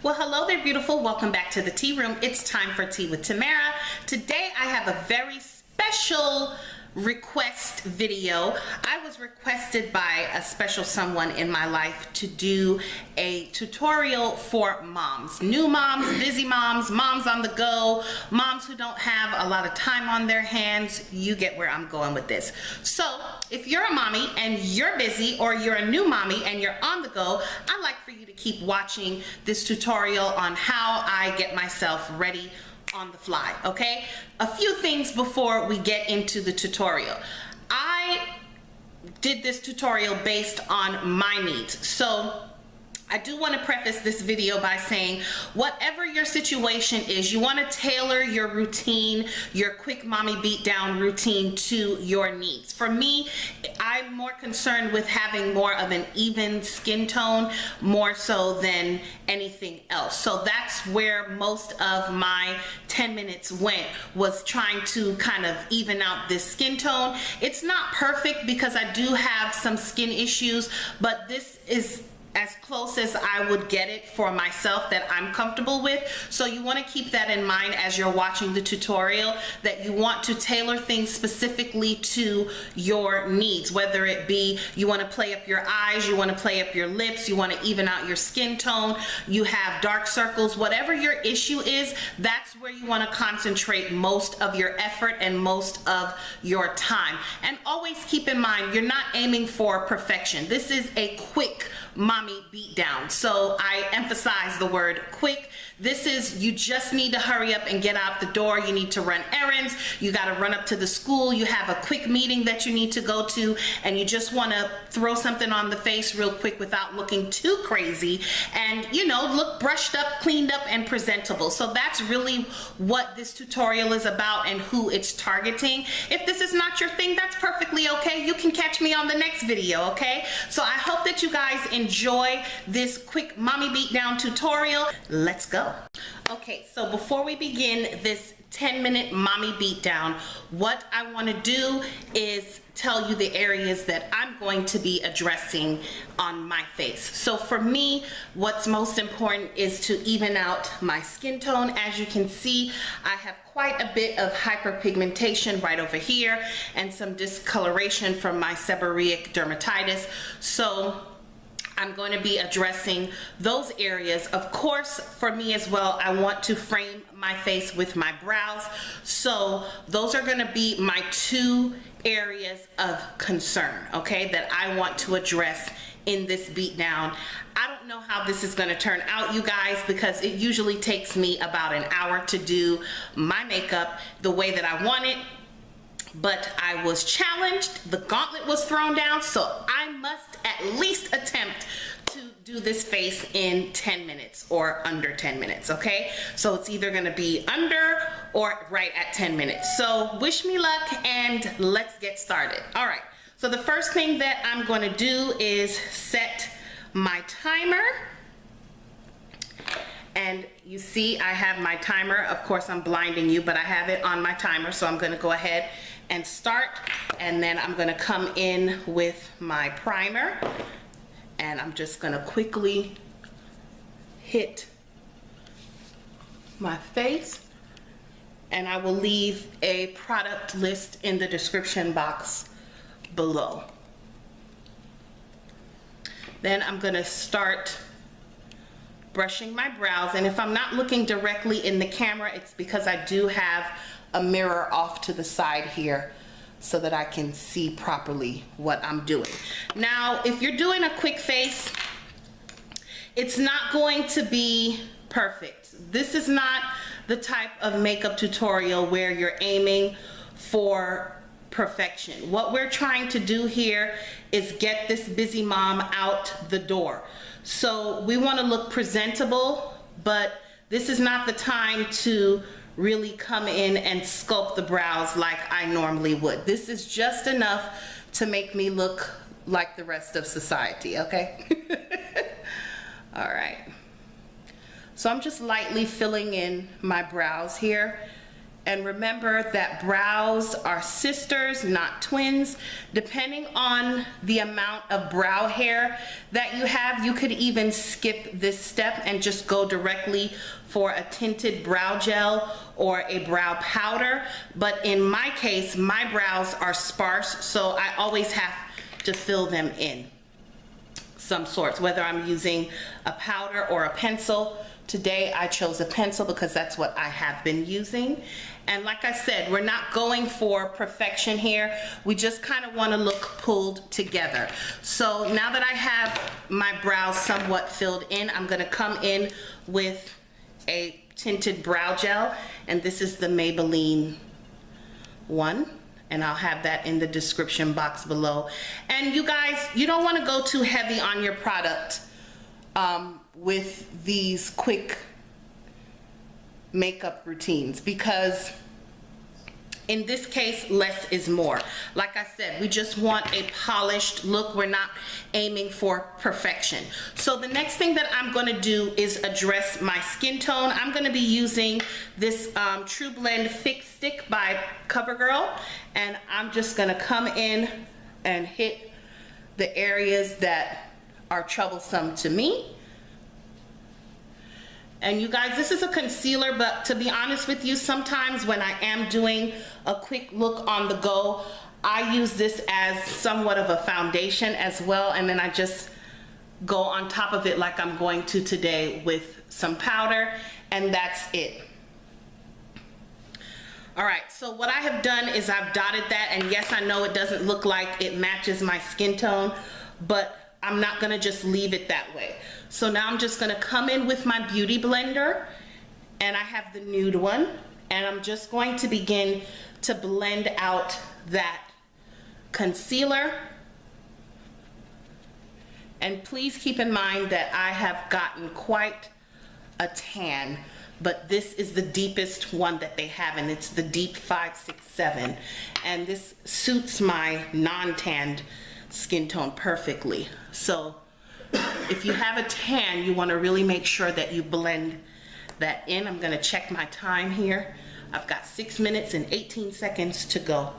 Well, hello there, beautiful. Welcome back to the tea room. It's time for tea with Tamara. Today I have a very special request video. I was requested by a special someone in my life to do a tutorial for moms, new moms, busy moms, moms on the go, moms who don't have a lot of time on their hands. You get where I'm going with this. So if you're a mommy and you're busy, or you're a new mommy and you're on the go, I'd like for you to keep watching this tutorial on how I get myself ready on the fly. Okay, a few things before we get into the tutorial. I did this tutorial based on my needs, so I do want to preface this video by saying, whatever your situation is, you want to tailor your routine, your quick mommy beatdown routine to your needs. For me, I'm more concerned with having more of an even skin tone, more so than anything else. So that's where most of my 10 minutes went, was trying to kind of even out this skin tone. It's not perfect because I do have some skin issues, but this is as close as I would get it for myself that I'm comfortable with. So you want to keep that in mind as you're watching the tutorial, that you want to tailor things specifically to your needs, whether it be you want to play up your eyes, you want to play up your lips, you want to even out your skin tone, you have dark circles, whatever your issue is, that's where you want to concentrate most of your effort and most of your time. And always keep in mind, you're not aiming for perfection. This is a quick mommy beat down, so I emphasize the word quick. This is, you just need to hurry up and get out the door. You need to run errands, you got to run up to the school, you have a quick meeting that you need to go to, and you just want to throw something on the face real quick without looking too crazy, and you know, look brushed up, cleaned up, and presentable. So that's really what this tutorial is about and who it's targeting. If this is not your thing, that's perfectly okay. You can catch me on the next video, okay? So I hope that you guys enjoy this quick mommy beatdown tutorial. Let's go. Okay, so before we begin this 10-minute mommy beatdown, what I want to do is tell you the areas that I'm going to be addressing on my face. So for me, what's most important is to even out my skin tone. As you can see, I have quite a bit of hyperpigmentation right over here and some discoloration from my seborrheic dermatitis. So I'm going to be addressing those areas. Of course, for me as well, I want to frame my face with my brows. So those are going to be my two areas of concern, okay, that I want to address in this beatdown. I don't know how this is going to turn out, you guys, because it usually takes me about an hour to do my makeup the way that I want it. But I was challenged, the gauntlet was thrown down, so I must at least attempt to do this face in 10 minutes or under 10 minutes, okay? So it's either gonna be under or right at 10 minutes. So wish me luck and let's get started. All right, so the first thing that I'm gonna do is set my timer. And you see I have my timer. Of course, I'm blinding you, but I have it on my timer, so I'm gonna go ahead and start, and then I'm gonna come in with my primer, and I'm just gonna quickly hit my face, and I will leave a product list in the description box below. Then I'm gonna start brushing my brows, and if I'm not looking directly in the camera, it's because I do have a mirror off to the side here so that I can see properly what I'm doing. Now, if you're doing a quick face, it's not going to be perfect. This is not the type of makeup tutorial where you're aiming for perfection. What we're trying to do here is get this busy mom out the door. So we want to look presentable, but this is not the time to really come in and sculpt the brows like I normally would. This is just enough to make me look like the rest of society, okay? All right. So I'm just lightly filling in my brows here, And remember that brows are sisters, not twins. Depending on the amount of brow hair that you have, you could even skip this step and just go directly for a tinted brow gel or a brow powder. But in my case, my brows are sparse, so I always have to fill them in some sorts, whether I'm using a powder or a pencil. Today I chose a pencil because that's what I have been using. And like I said, we're not going for perfection here. We just kind of want to look pulled together. So now that I have my brows somewhat filled in, I'm going to come in with a tinted brow gel. And this is the Maybelline one. And I'll have that in the description box below. And you guys, you don't want to go too heavy on your product with these quick makeup routines, because in this case, less is more. Like I said, we just want a polished look. We're not aiming for perfection. So the next thing that I'm going to do is address my skin tone. I'm going to be using this TrueBlend Fix Stick by CoverGirl, and I'm just going to come in and hit the areas that are troublesome to me. And you guys, this is a concealer, but to be honest with you, sometimes when I am doing a quick look on the go, I use this as somewhat of a foundation as well, and then I just go on top of it like I'm going to today with some powder, and that's it. All right, so what I have done is I've dotted that, and yes, I know it doesn't look like it matches my skin tone, but I'm not gonna just leave it that way. So now I'm just gonna come in with my beauty blender, and I have the Nude one, and I'm just going to begin to blend out that concealer. And please keep in mind that I have gotten quite a tan, but this is the deepest one that they have, and it's the deep 567, and this suits my non-tanned skin tone perfectly. So if you have a tan, you want to really make sure that you blend that in. I'm going to check my time here. I've got 6 minutes and 18 seconds to go.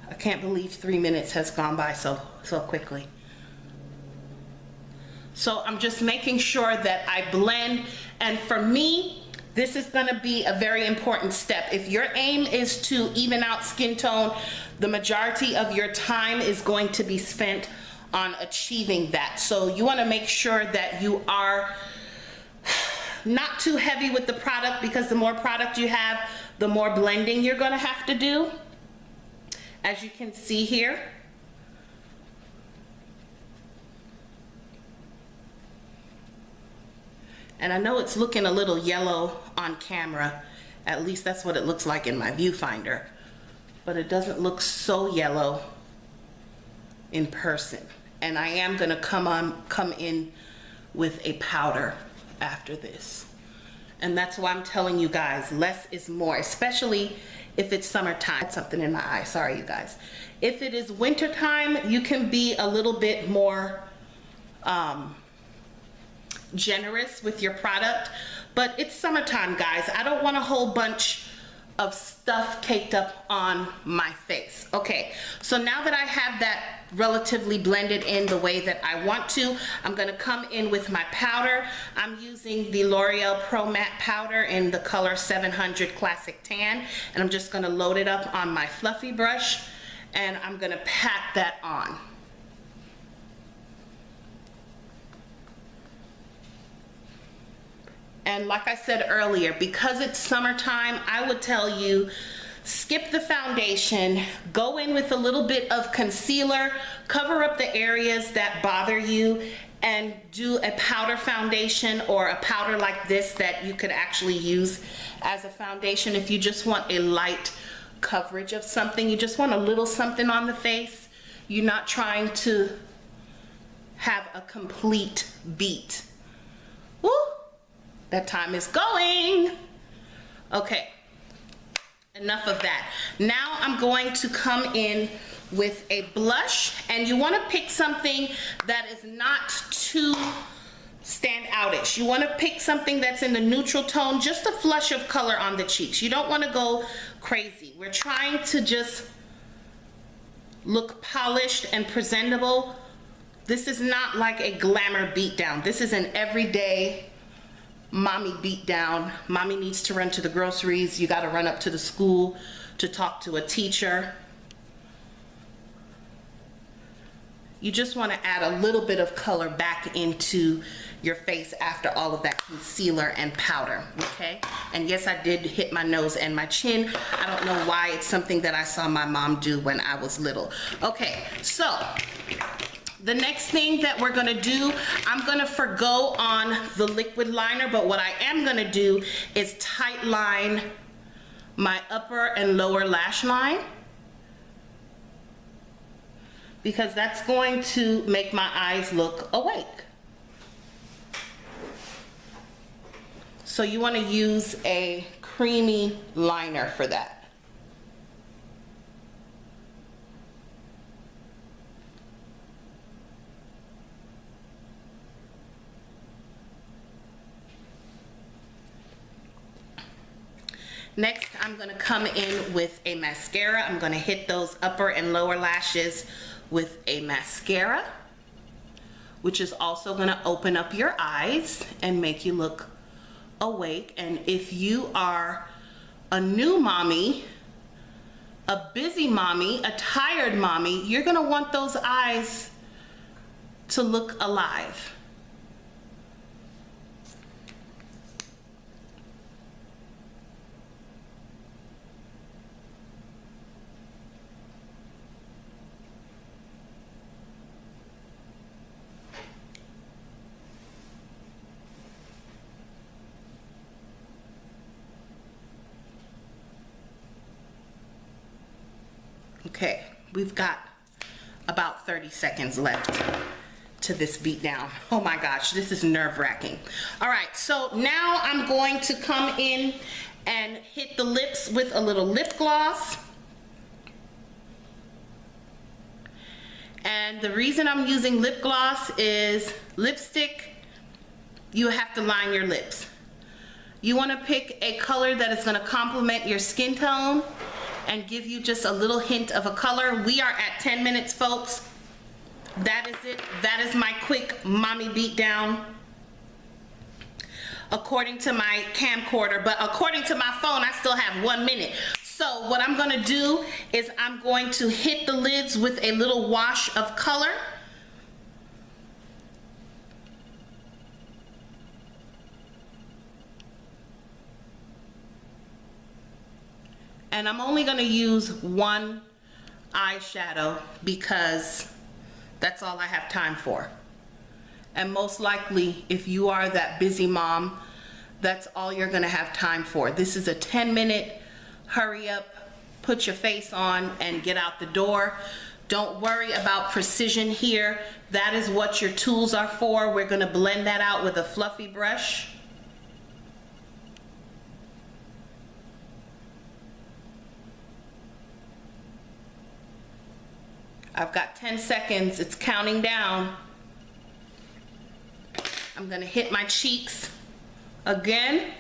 I can't believe 3 minutes has gone by so quickly. So I'm just making sure that I blend, and for me, this is going to be a very important step. If your aim is to even out skin tone, the majority of your time is going to be spent on achieving that. So you want to make sure that you are not too heavy with the product, because the more product you have, the more blending you're going to have to do. As you can see here. And I know it's looking a little yellow on camera. At least that's what it looks like in my viewfinder. But it doesn't look so yellow in person. And I am gonna come in with a powder after this. And that's why I'm telling you guys, less is more, especially if it's summertime. Something in my eye, sorry you guys. If it is wintertime, you can be a little bit more generous with your product, but it's summertime, guys. I don't want a whole bunch of stuff caked up on my face. Okay, so now that I have that relatively blended in the way that I want to, I'm gonna come in with my powder. I'm using the L'Oreal Pro Matte powder in the color 700 Classic Tan, and I'm just gonna load it up on my fluffy brush, and I'm gonna pat that on. And like I said earlier, because it's summertime, I would tell you, skip the foundation, go in with a little bit of concealer, cover up the areas that bother you, and do a powder foundation, or a powder like this that you could actually use as a foundation if you just want a light coverage of something. You just want a little something on the face. You're not trying to have a complete beat. Woo! That time is going. Okay, enough of that. Now I'm going to come in with a blush, and you want to pick something that is not too stand outish. You want to pick something that's in the neutral tone, just a flush of color on the cheeks. You don't want to go crazy. We're trying to just look polished and presentable. This is not like a glamour beatdown. This is an everyday mommy beatdown. Mommy needs to run to the groceries. You got to run up to the school to talk to a teacher. You just want to add a little bit of color back into your face after all of that concealer and powder, okay? And yes, I did hit my nose and my chin. I don't know why. It's something that I saw my mom do when I was little. Okay, so the next thing that we're gonna do, I'm gonna forgo on the liquid liner, but what I am gonna do is tight line my upper and lower lash line, because that's going to make my eyes look awake. So you want to use a creamy liner for that. Next, I'm going to come in with a mascara. I'm going to hit those upper and lower lashes with a mascara, which is also going to open up your eyes and make you look awake. And if you are a new mommy, a busy mommy, a tired mommy, you're going to want those eyes to look alive. Okay, we've got about 30 seconds left to this beat down. Oh my gosh, this is nerve-wracking. All right, so now I'm going to come in and hit the lips with a little lip gloss. And the reason I'm using lip gloss is lipstick, you have to line your lips. You want to pick a color that is going to complement your skin tone and give you just a little hint of a color. We are at 10 minutes, folks. That is it. That is my quick mommy beat down, according to my camcorder, but according to my phone, I still have 1 minute. So what I'm gonna do is I'm going to hit the lids with a little wash of color. And I'm only gonna use one eyeshadow because that's all I have time for. And most likely, if you are that busy mom, that's all you're gonna have time for. This is a 10-minute hurry up, put your face on and get out the door. Don't worry about precision here. That is what your tools are for. We're gonna blend that out with a fluffy brush. I've got 10 seconds, it's counting down. I'm gonna hit my cheeks again.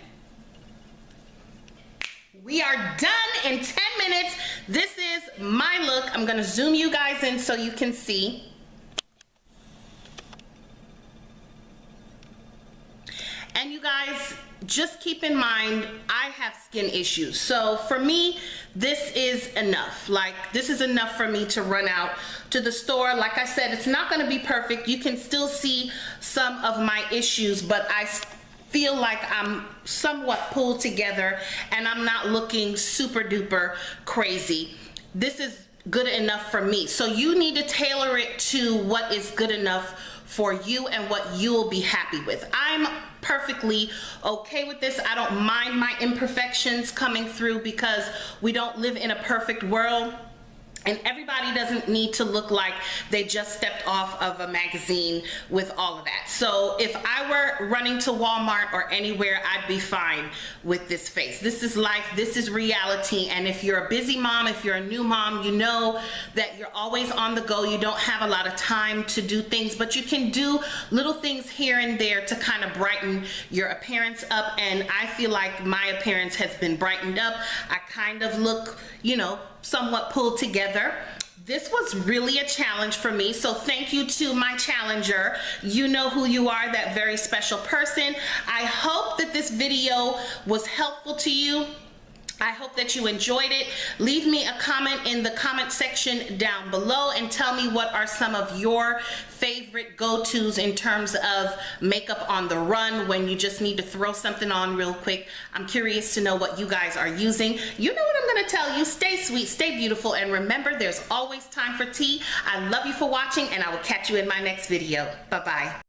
We are done in 10 minutes. This is my look. I'm gonna zoom you guys in so you can see. And you guys, just keep in mind, I have skin issues. So for me, this is enough. Like, this is enough for me to run out to the store. Like I said, it's not gonna be perfect. You can still see some of my issues, but I feel like I'm somewhat pulled together and I'm not looking super duper crazy. This is good enough for me. So you need to tailor it to what is good enough for you and what you'll be happy with. I'm perfectly okay with this. I don't mind my imperfections coming through because we don't live in a perfect world. And everybody doesn't need to look like they just stepped off of a magazine with all of that. So if I were running to Walmart or anywhere, I'd be fine with this face. This is life, this is reality. And if you're a busy mom, if you're a new mom, you know that you're always on the go. You don't have a lot of time to do things, but you can do little things here and there to kind of brighten your appearance up. And I feel like my appearance has been brightened up. I kind of look, you know, somewhat pulled together. This was really a challenge for me, so thank you to my challenger. You know who you are, that very special person. I hope that this video was helpful to you. I hope that you enjoyed it. Leave me a comment in the comment section down below and tell me what are some of your favorite go-tos in terms of makeup on the run when you just need to throw something on real quick. I'm curious to know what you guys are using. You know what I'm gonna tell you. Stay sweet, stay beautiful, and remember, there's always time for tea. I love you for watching, and I will catch you in my next video. Bye-bye.